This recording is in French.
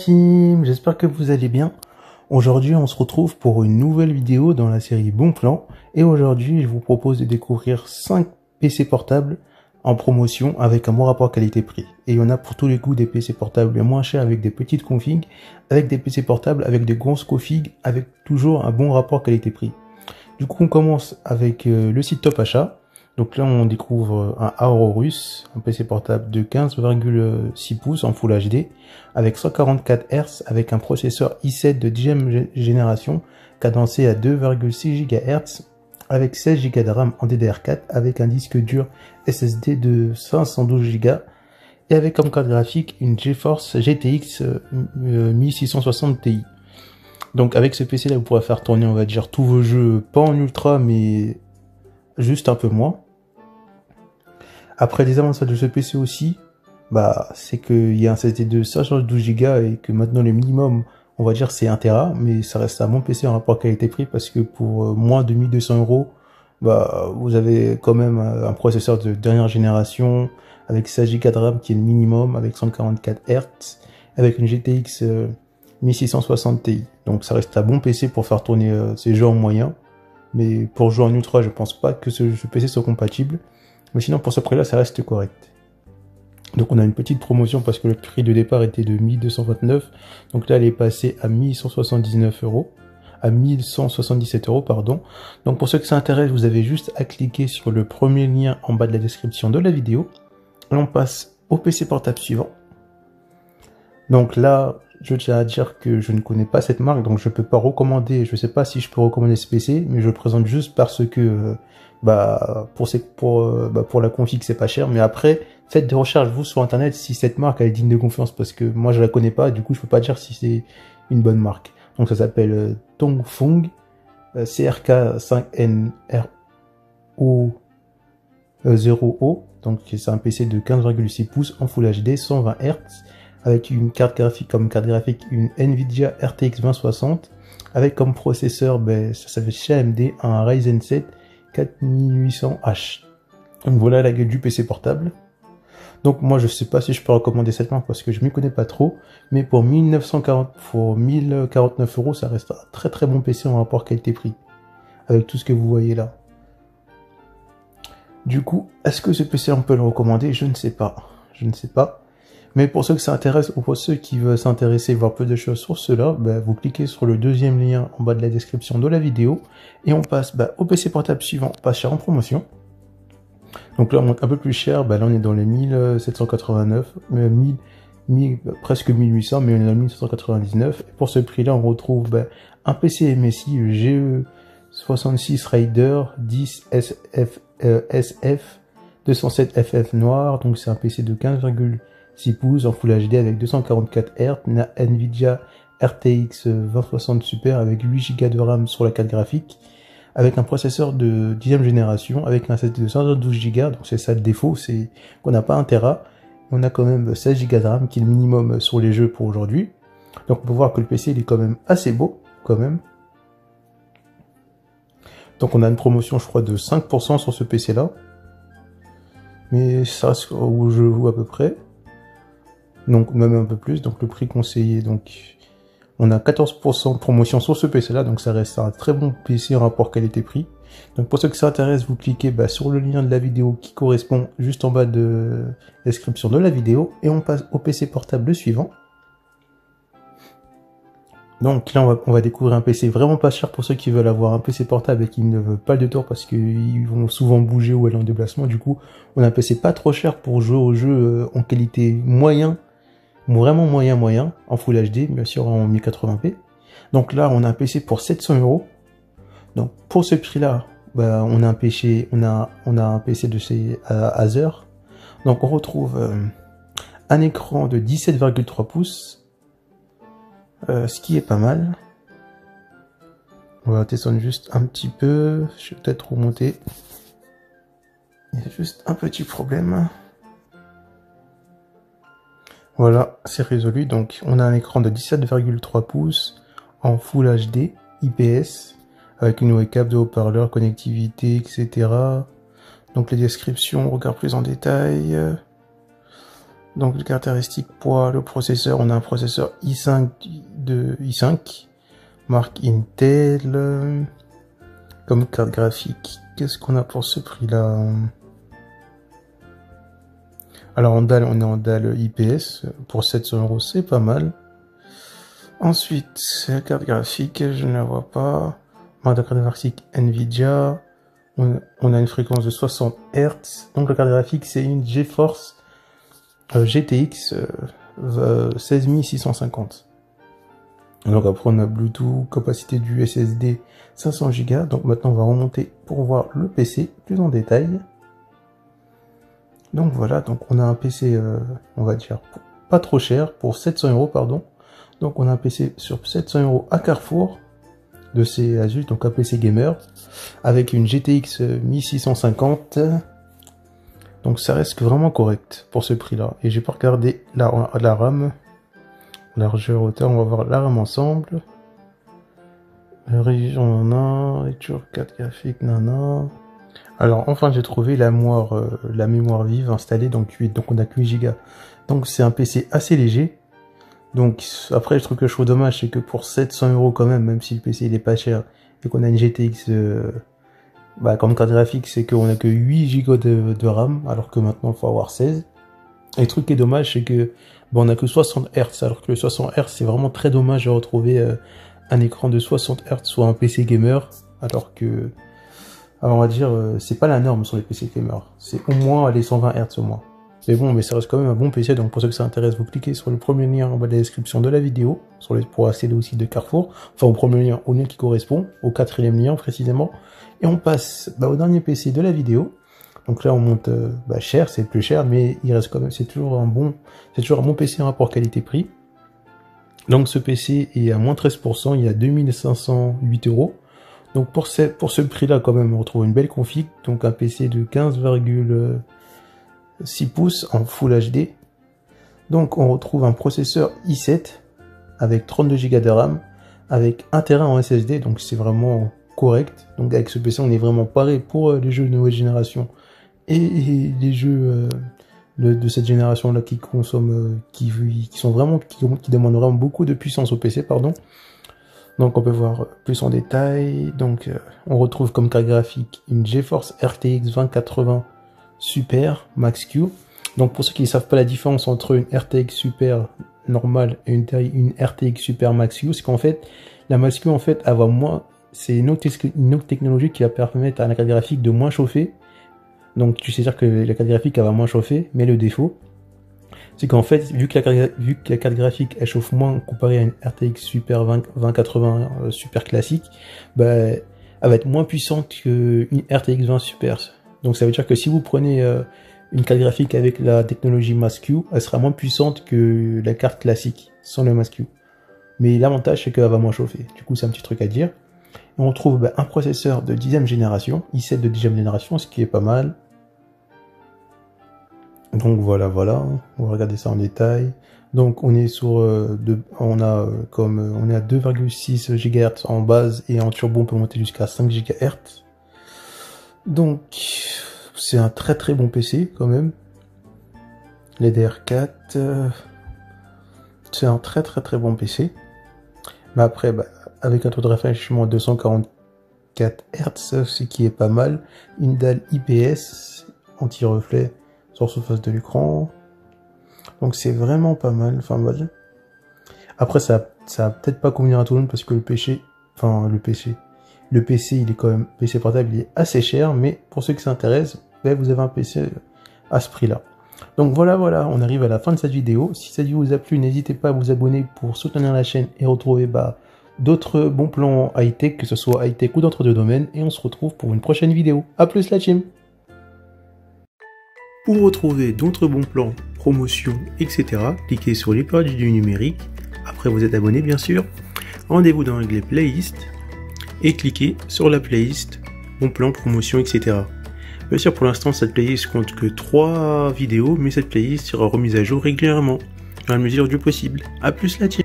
team, j'espère que vous allez bien. Aujourd'hui on se retrouve pour une nouvelle vidéo dans la série Bon Plan. Et aujourd'hui je vous propose de découvrir 5 PC portables en promotion avec un bon rapport qualité-prix. Et il y en a pour tous les goûts, des PC portables moins chers avec des petites configs, avec des PC portables avec des grosses configs, avec toujours un bon rapport qualité-prix. Du coup on commence avec le site Top Achat. Donc là, on découvre un Aorus, un PC portable de 15,6 pouces en Full HD, avec 144 Hz, avec un processeur i7 de 10e génération, cadencé à 2,6 GHz, avec 16 Go de RAM en DDR4, avec un disque dur SSD de 512 Go, et avec comme carte graphique une GeForce GTX 1660 Ti. Donc avec ce PC là, vous pourrez faire tourner, on va dire, tous vos jeux, pas en ultra, mais juste un peu moins. Après, les avantages de ce PC aussi, c'est qu'il y a un SSD de 512 Go et que maintenant le minimum, on va dire, c'est 1 Tera, mais ça reste un bon PC en rapport qualité-prix parce que pour moins de 1200 €, vous avez quand même un processeur de dernière génération avec 16 Go de RAM qui est le minimum, avec 144 Hz, avec une GTX 1660 Ti. Donc ça reste un bon PC pour faire tourner ces jeux en moyen, mais pour jouer en ultra, je pense pas que ce PC soit compatible. Mais sinon, pour ce prix-là, ça reste correct. Donc on a une petite promotion parce que le prix de départ était de 1229. Donc là, elle est passée à 1179 €. À 1177 €, pardon. Donc pour ceux que ça intéresse, vous avez juste à cliquer sur le premier lien en bas de la description de la vidéo. Et on passe au PC portable suivant. Donc là, je tiens à dire que je ne connais pas cette marque, donc je peux pas recommander, je sais pas si je peux recommander ce PC, mais je le présente juste parce que pour la config c'est pas cher. Mais après, faites des recherches vous sur internet si cette marque elle est digne de confiance, parce que moi je la connais pas, du coup je peux pas dire si c'est une bonne marque. Donc ça s'appelle Tongfeng CRK5NRO0O. Donc c'est un PC de 15,6 pouces en Full HD 120 Hz, avec une carte graphique une Nvidia RTX 2060, avec comme processeur, ça s'appelle chez AMD, un Ryzen 7 4800H. Donc voilà la gueule du PC portable. Donc moi je sais pas si je peux recommander cette marque parce que je m'y connais pas trop, mais pour 1049 €, ça reste un très très bon PC en rapport qualité-prix, avec tout ce que vous voyez là. Du coup, est-ce que ce PC on peut le recommander? Je ne sais pas. Je ne sais pas. Mais pour ceux que ça intéresse, ou pour ceux qui veulent s'intéresser, voir peu de choses sur cela, vous cliquez sur le deuxième lien en bas de la description de la vidéo, et on passe au PC portable suivant, pas cher en promotion. Donc là on monte un peu plus cher, là on est dans les 1789, presque 1800, mais on est dans 1799. Et pour ce prix là on retrouve un PC MSI, le GE66 Raider 10 SF 207 FF noir. Donc c'est un PC de 15,6 pouces en Full HD avec 244 Hz, Nvidia RTX 2060 Super avec 8 Go de RAM sur la carte graphique, avec un processeur de 10e génération, avec un SSD de 112 Go, donc c'est ça le défaut, c'est qu'on n'a pas 1 Tera, on a quand même 16 Go de RAM qui est le minimum sur les jeux pour aujourd'hui. Donc on peut voir que le PC il est quand même assez beau, quand même. Donc on a une promotion je crois de 5% sur ce PC là, mais ça reste où je joue à peu près, donc même un peu plus. Donc le prix conseillé, donc on a 14% de promotion sur ce PC là, donc ça reste un très bon PC en rapport qualité-prix. Donc pour ceux que ça intéresse, vous cliquez sur le lien de la vidéo qui correspond juste en bas de la description de la vidéo, et on passe au PC portable suivant. Donc là on va découvrir un PC vraiment pas cher pour ceux qui veulent avoir un PC portable et qui ne veulent pas de tour parce qu'ils vont souvent bouger ou aller en déplacement. Du coup on a un PC pas trop cher pour jouer aux jeux en qualité moyen, vraiment moyen, en Full HD, bien sûr en 1080p. Donc là on a un PC pour 700 €. Donc pour ce prix là, on a un PC de chez Acer. Donc on retrouve un écran de 17,3 pouces, ce qui est pas mal. On va descendre juste un petit peu, je vais peut-être remonter. Il y a juste un petit problème. Voilà, c'est résolu. Donc on a un écran de 17,3 pouces en Full HD IPS, avec une webcam, de haut-parleur, connectivité, etc. Donc les descriptions, on regarde plus en détail. Donc, les caractéristiques poids, le processeur, on a un processeur i5 de i5, marque Intel. Comme carte graphique, qu'est-ce qu'on a pour ce prix-là? Alors en dalle, on est en dalle IPS, pour 700 €, c'est pas mal. Ensuite, la carte graphique, je ne la vois pas. La carte graphique Nvidia, on a une fréquence de 60 Hz. Donc la carte graphique, c'est une GeForce GTX 16650. Donc après on a Bluetooth, capacité du SSD 500 Go. Donc maintenant on va remonter pour voir le PC plus en détail. Donc voilà, donc on a un PC, on va dire, pas trop cher, pour 700 €, pardon. Donc on a un PC sur 700 € à Carrefour, de chez Asus, donc un PC gamer, avec une GTX 1650. Donc ça reste vraiment correct pour ce prix-là. Et j'ai pas regardé la RAM, largeur, hauteur, on va voir la RAM ensemble. La région, nana, lecture 4 graphique, nana. Alors enfin j'ai trouvé la mémoire vive installée, donc 8, donc on a que 8 Go. Donc c'est un PC assez léger. Donc après, je trouve que je trouve dommage, c'est que pour 700 € quand même si le PC il est pas cher, et qu'on a une GTX comme carte graphique, c'est qu'on a que 8 Go de RAM, alors que maintenant il faut avoir 16. Et le truc qui est dommage, c'est que on a que 60 Hz, alors que le 60 Hz c'est vraiment très dommage de retrouver un écran de 60 Hz sur un PC gamer, alors que, on va dire, c'est pas la norme sur les PC gamer. C'est au moins les 120 Hz au moins. Mais bon, mais ça reste quand même un bon PC, donc pour ceux que ça intéresse, vous cliquez sur le premier lien en bas de la description de la vidéo, pour accéder au site de Carrefour, enfin au premier lien, au lien qui correspond, au 4e lien précisément, et on passe au dernier PC de la vidéo. Donc là on monte cher, c'est plus cher, mais il reste quand même, c'est toujours un bon PC en rapport qualité-prix. Donc ce PC est à moins 13%, il y a 2508 €. Donc pour ce prix-là quand même, on retrouve une belle config, donc un PC de 15,6 pouces en Full HD. Donc on retrouve un processeur i7 avec 32 Go de RAM, avec 1 Tera en SSD, donc c'est vraiment correct. Donc avec ce PC on est vraiment paré pour les jeux de nouvelle génération et les jeux de cette génération là qui consomment, qui demandent vraiment beaucoup de puissance au PC, pardon. Donc on peut voir plus en détail. Donc on retrouve comme carte graphique une GeForce RTX 2080 Super Max Q. Donc pour ceux qui ne savent pas la différence entre une RTX Super normale et une RTX Super Max Q, c'est qu'en fait la Max Q en fait elle va moins, c'est une autre technologie qui va permettre à la carte graphique de moins chauffer. Donc tu sais dire que la carte graphique elle va moins chauffer, mais le défaut c'est qu'en fait, vu que la carte graphique elle chauffe moins comparée à une RTX Super 2080 Super classique, elle va être moins puissante qu'une RTX 20 Super. Donc ça veut dire que si vous prenez une carte graphique avec la technologie Max Q, elle sera moins puissante que la carte classique sans le Max Q. Mais l'avantage c'est qu'elle va moins chauffer. Du coup c'est un petit truc à dire. Et on trouve un processeur de 10e génération, i7 de 10e génération, ce qui est pas mal. Donc voilà, on va regarder ça en détail. Donc on est sur on est à 2,6 GHz en base, et en turbo on peut monter jusqu'à 5 GHz. Donc c'est un très très bon PC quand même. Les DR4, c'est un très très très bon PC. Mais après avec un taux de rafraîchissement 244 Hz, ce qui est pas mal. Une dalle IPS anti-reflet sur la surface de l'écran, donc c'est vraiment pas mal. Enfin après ça va peut-être pas convenir à tout le monde, parce que le PC il est quand même, PC portable il est assez cher, mais pour ceux qui s'intéressent, vous avez un PC à ce prix là. Donc voilà, on arrive à la fin de cette vidéo. Si cette vidéo vous a plu, n'hésitez pas à vous abonner pour soutenir la chaîne et retrouver d'autres bons plans high-tech, que ce soit high-tech ou d'autres domaines, et on se retrouve pour une prochaine vidéo. A plus la team. Pour retrouver d'autres bons plans, promotions, etc., cliquez sur les pages du numérique, après vous êtes abonné bien sûr, rendez-vous dans l'onglet playlist, et cliquez sur la playlist bons plans, promotions, etc. Bien sûr pour l'instant cette playlist compte que 3 vidéos, mais cette playlist sera remise à jour régulièrement, dans la mesure du possible. A plus la team.